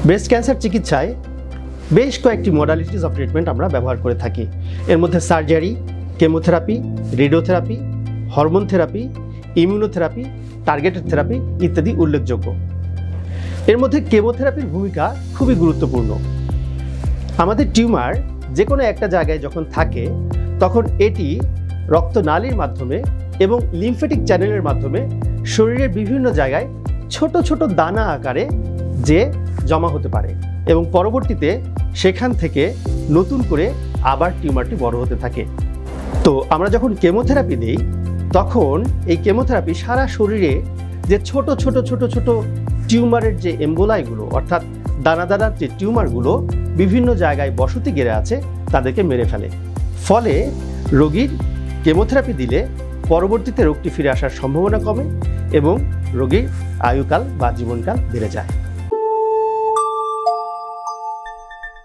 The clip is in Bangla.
ব্রেস্ট ক্যান্সার চিকিৎসায় বেশ কয়েকটি মডালিটিস অফ ট্রিটমেন্ট আমরা ব্যবহার করে থাকি। এর মধ্যে surgery, chemotherapy, radiotherapy, hormone therapy, immunotherapy, targeted therapy ইত্যাদি উল্লেখযোগ্য। এর মধ্যে কেমোথেরাপির ভূমিকা খুবই গুরুত্বপূর্ণ। আমাদের টিউমার যে কোনো একটা জায়গায় যখন থাকে তখন এটি রক্তনালীর মাধ্যমে এবং লিম্ফেটিক চ্যানেলের মাধ্যমে শরীরের বিভিন্ন জায়গায় ছোট ছোট দানা আকারে যে জমা হতে পারে এবং পরবর্তীতে সেখান থেকে নতুন করে আবার টিউমারটি বড় হতে থাকে। তো আমরা যখন কেমোথেরাপি দিই তখন এই কেমোথেরাপি সারা শরীরে যে ছোট ছোট ছোট ছোট টিউমারের যে এম্বোলাইগুলো অর্থাৎ দানা দানার যে টিউমারগুলো বিভিন্ন জায়গায় বসতি গেড়ে আছে তাদেরকে মেরে ফেলে। ফলে রোগীর কেমোথেরাপি দিলে পরবর্তীতে রোগটি ফিরে আসার সম্ভাবনা কমে এবং রোগীর আয়ুকাল বা জীবনকাল বেড়ে যায়।